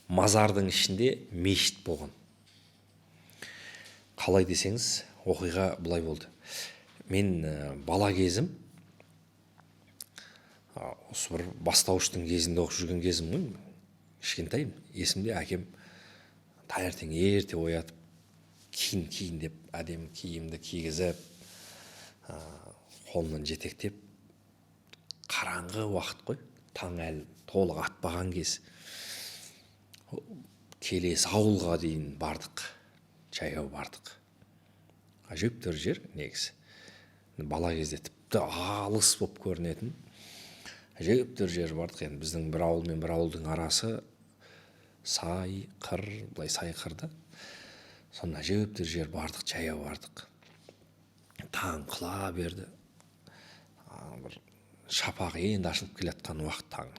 мазардың ішінде мешіт болған. Қалай десеңіз, оқиға былай болды. Мен бала кезім, осы бір бастауыштың кезінде оқып жүрген кезім ғой, кішкентайым. Есімде әкем таңертең ерте оятып, киін деп әдемі киімді кигізіп, қолынан жетектеп, қараңғы уақыт қой, таң әлі толық атпаған кез. Келесі ауылға дейін бардық, жаяу бардық. Әжептәуір жер негізі. Бала кезде тіпті алыс болып көрінетін әжептәуір жер бардық. Енді біздің бір ауыл мен бір ауылдың арасы сай, қыр, былай сай қырда. Сонда әжептәуір жер бардық, жаяу бардық. Таң қыла берді. Бір шапақ енді ашылып келе жатқан уақыт таң.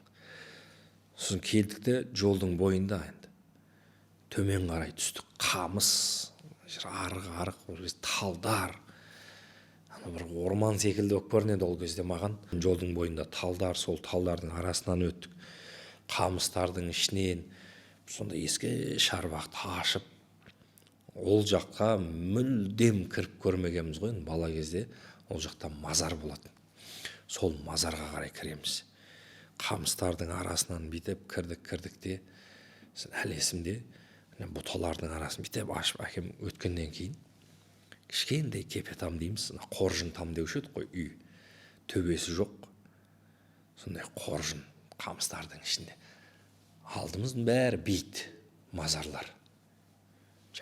Сосын келдік те жолдың бойында енді төмен қарай түстік. Қамыс, арық, талдар. Бір орман секілді болып көрінеді ол кезде маған. Жолдың бойында талдар, сол талдардың арасынан өттік. Қамыстардың ішінен сонда ескі шарбақты ашып, ол жаққа мүлдем кіріп көрмегенбіз ғой. Бала кезде ол жақта мазар болады. Сол мазарға қарай кіреміз. Қамыстардың арасынан битеп кірдік те, әлі есімде, бұталардың арасын битеп ашып әкем өткеннен кейін кішкентай кепе там дейміз, қоржын там деуші еді ғой, үй. Төбесі жоқ. Сондай қоржын қамыстардың ішінде. Алдымыздың бәрі бейт, мазарлар.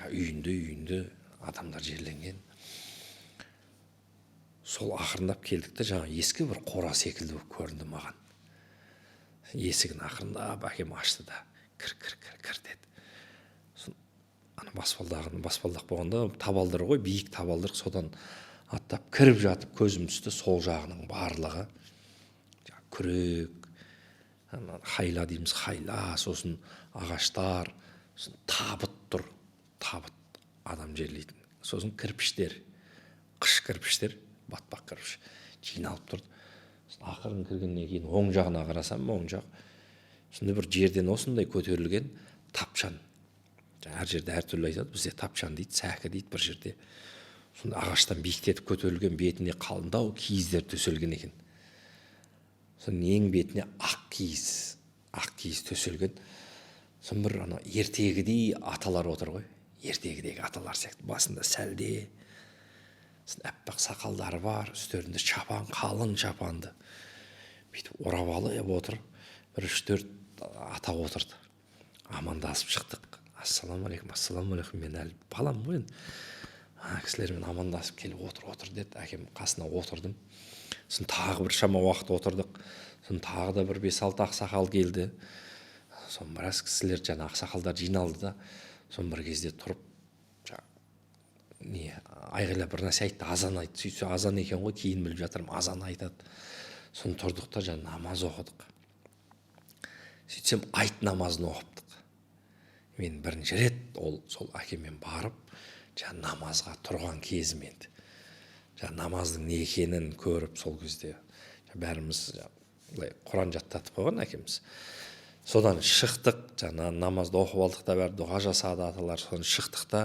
Үйінде адамдар жерленген. Сол ақырындап келдік те, ескі бір қора секілді болып көрінді маған. Есігін ақырындап әкем ашты да, кір деді. Баспалдақ болғанда табалдыр ғой, биік табалдыр, содан аттап кіріп жатып көзім түсті. Сол жағының барлығы күрек, хайла дейміз, хайла, сосын ағаштар, сосын табыт тұр, табыт адам жерлейтін. Сосын кірпіштер, қыш кірпіштер, батпақ кірпіш жиналып тұрды. Ақырын кіргеннен кейін оң жағына қарасам, оң жақ сонда бір жерден осындай көтерілген тапшан. Әр жерде әртүрлі айтады, бізде тапшан дейді, сәкі дейді бір жерде. Сонда ағаштан биіктетіп көтерілген, бетіне қалыңдау киіздер төселген екен. Соның ең бетіне ақ киіз төселген. Соның бір ертегідей аталар отыр ғой. Ертегідегі аталар сияқты, басында сәлде, әппақ сақалдары бар, үстерінде шапан, қалың шапанды. Бүйтіп орап алып отыр. Бір 3-4 ата отырды. Амандасып шықтық. Ассаламу алейкум, мен әлі балам ғой. Кісілермен амандасып келіп отыр деді. Әкем қасына отырдым. Сосын тағы бір шама уақыт отырдық. Сосын тағы да бір 5-6 ақсақал келді. Сосын біраз кісілер ақсақалдар жиналды да, сосын бір кезде тұрып, айғайлап бір нәрсе айтты, азан айтты. Сөйтсе азан екен ғой, кейін біліп жатырмын, азан айтады. Сосын тұрдық та намаз оқыдық. Сөйтсем айт намазын оқыптық. Мен бірінші рет сол әкемен барып, намазға тұрған кезім енді. Намаздың не екенін көріп, сол кезде бәріміз Құран жаттатып қойған әкеміз. Содан шықтық, намазды оқып алдық та, бәрі дұға жасады аталар. Содан шықтық та,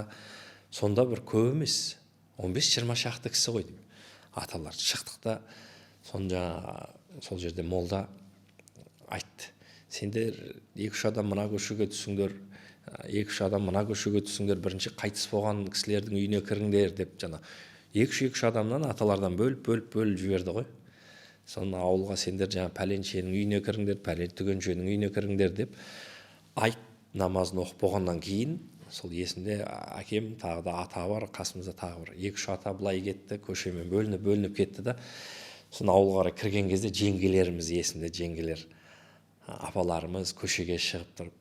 сонда бір көп емес, 15-20 шақты кісі ғой деймін. Аталар шықтық та, сонда сол жерде молда айтты. Сендер 2-3 адам мына көшеге түсіңдер, 2-3 адам мына көшеге түсіңдер, бірінші қайтыс болған кісілердің үйіне кіріңдер деп, 2-3 адамнан аталардан бөліп жіберді ғой. Соны ауылға сендер пәленшенің үйіне кіріңдер, түгеншенің үйіне кіріңдер деп айт намазын оқып болғаннан кейін, сол есімде әкем тағы да ата бар, қасымызда тағы бір 2-3 ата былай кетті, көшемен бөлініп кетті да, соны ауылға кірген кезде жеңгелеріміз есімде, жеңгелер апаларымыз көшеге шығып тұрып,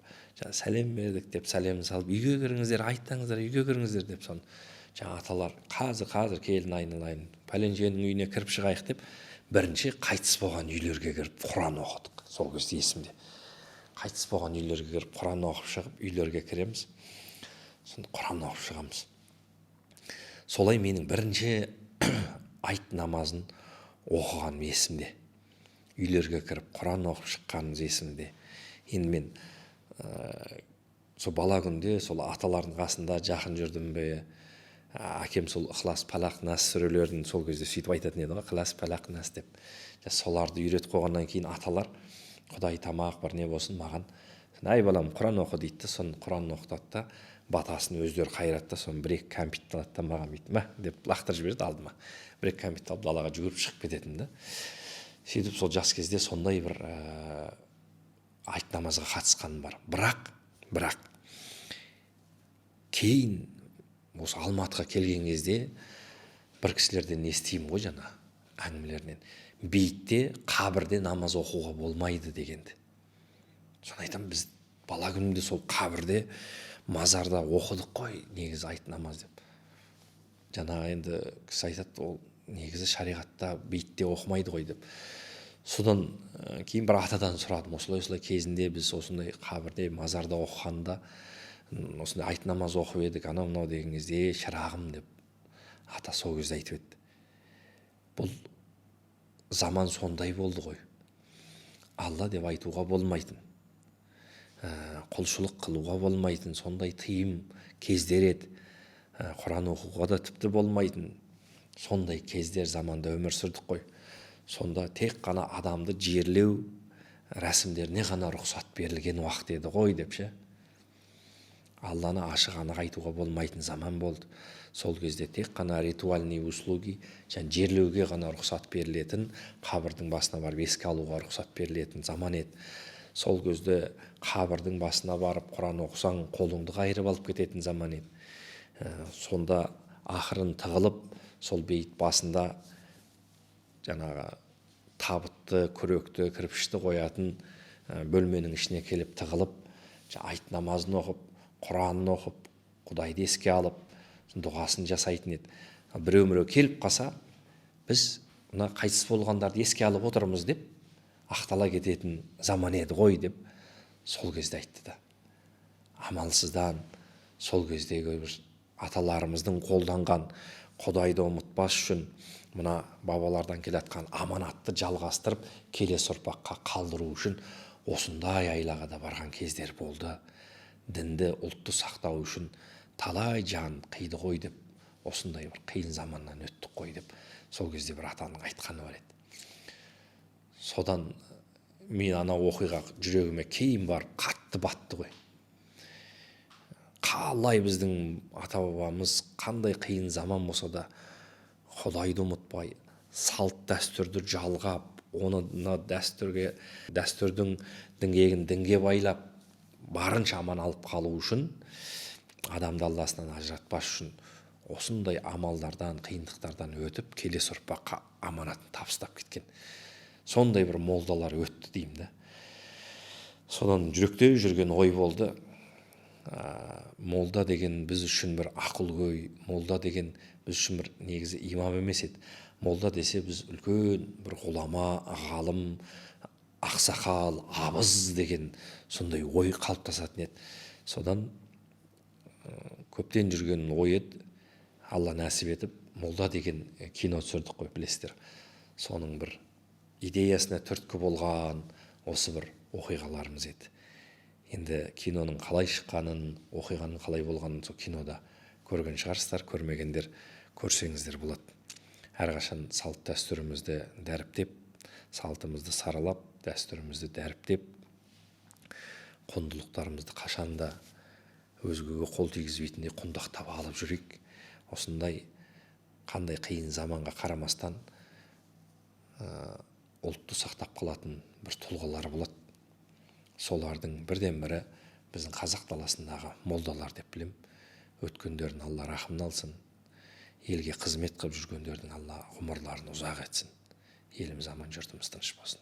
сәлем бердік деп сәлемін салып, үйге кіріңіздер, айттаңыздар, үйге кіріңіздер деп, соны аталар қазір келін айналайын, пәленшенің үйіне кіріп шығайық деп, бірінші қайтыс болған үйлерге кіріп Құран оқыдық. Сол кезде есімде. Қайтыс болған үйлерге кіріп Құран оқып шығып, үйлерге кіреміз. Сонда Құран оқып шығамыз. Солай менің бірінші айт намазын оқығаным есімде. Үйлерге кіріп Құран оқып шыққанымыз есімде. Енді мен сол бала күнде сол аталардың қасында жақын жүрдім бе, әкем сол ықылас палақ нас сүрелерін сол кезде сөйтіп айтатын еді ғой, ықылас палақ нас деп. Соларды үйретіп қойғаннан кейін аталар құдай тамақ бір не болсын маған, әй балам құран оқы дейді, соны құранын оқытады да батасын өздері қайрады да соны бір-екі кәмпитті алады да маған бүйтіп мә деп лақтырып жібереді алдыма. Бір-екі кәмпитті алып далаға жүгіріп шығып кететін да. Сөйтіп сол жас кезде сондай бір айт намазға қатысқаным бар. Бірақ кейін осы Алматыға келген кезде бір кісілерден естимін ғой жаңа әңгімелерінен. Бейітте, қабірде намаз оқуға болмайды дегенді. Соны айтамын, біз бала күнімде сол қабірде, мазарда оқыдық қой негізі айт намаз деп. Жаңа енді кісі айтады, ол негізі шариғатта бейітте оқымайды ғой деп. Содан кейін бір атадан сұрадым, осылай кезінде біз осындай қабірде, мазарда оқығанда осындай айт намаз оқып едік, анау деген кезде шырағым деп ата сол кезде айтып еді. Бұл заман сондай болды ғой. Алла деп айтуға болмайтын, құлшылық қылуға болмайтын сондай тыйым кездер еді. Құран оқуға да тіпті болмайтын сондай кездер, заманда өмір сүрдік қой. Сонда тек қана адамды жерлеу рәсімдеріне ғана рұқсат берілген уақыт еді ғой деп ше. Алланы ашық анық айтуға болмайтын заман болды. Сол кезде тек қана ритуальный услуги, жерлеуге ғана рұқсат берілетін, қабірдің басына барып еске алуға рұқсат берілетін заман еді. Сол кезде қабірдің басына барып Құран оқысаң, қолыңды қайырып алып кететін заман еді. Сонда ақырын тығылып, сол бейіт басында жаңағы табытты, күректі, кірпішті қоятын бөлменің ішіне келіп тығылып, айт намазын оқып, Құранын оқып, Құдайды еске алып, дұғасын жасайтын еді. Біреу келіп қалса, біз мына қайтыс болғандарды еске алып отырмыз деп ақтала кететін заман еді ғой деп сол кезде айтты да. Амалсыздан сол кездегі бір аталарымыздың қолданған Құдайды ұмытпас үшін мына бабалардан келатқан аманатты жалғастырып келесі ұрпаққа қалдыру үшін осындай айлаға да барған кездер болды. Дінді, ұлтты сақтау үшін талай жан қиды ғой деп, осындай бір қиын заманнан өттік қой деп сол кезде бір атаның айтқаны бар еді. Содан мен ана оқиға жүрегіме кейін барып қатты батты ғой. Қалай біздің ата-бабамыз қандай қиын заман болса да Құдайды ұмытпай, салт дәстүрді жалғап, оны дәстүрдің діңгегін дінге байлап, барынша аман алып қалу үшін, адамды Алласынан ажыратпас үшін осындай амалдардан, қиындықтардан өтіп, келесі ұрпаққа аманатын табыстап кеткен. Сондай бір молдалар өтті деймін да. Содан жүректе жүрген ой болды. Молда деген біз үшін бір ақылгөй, молда деген біз үшін бір негізі имам емес еді. Молда десе біз үлкен бір ғұлама, ғалым, ақсақал, абыз деген сондай ой қалыптасатын еді. Содан көптен жүрген ой еді. Алла нәсіп етіп, молда деген кино түсірдік қой, білесіздер. Соның бір идеясына түрткі болған осы бір оқиғаларымыз еді. Енді киноның қалай шыққанын, оқиғаның қалай болғанын сол кинода көрген шығарсыздар, көрмегендер көрсеңіздер болады. Әрқашан салт дәстүрімізді дәріптеп, салтымызды саралап, дәстүрімізді дәріптеп, құндылықтарымызды қашанда өзгеге қол тигізбейтіндей құндақтап алып жүрейік. Осындай қандай қиын заманға қарамастан ұлтты сақтап қалатын бір тұлғалар болады. Солардың бірден бірі біздің қазақ даласындағы молдалар деп білем. Өткендерін Алла рахымын алсын. Елге қызмет қылып жүргендердің Алла ғұмырларын ұзақ етсін. Еліміз аман, жұртымыз тыныш болсын.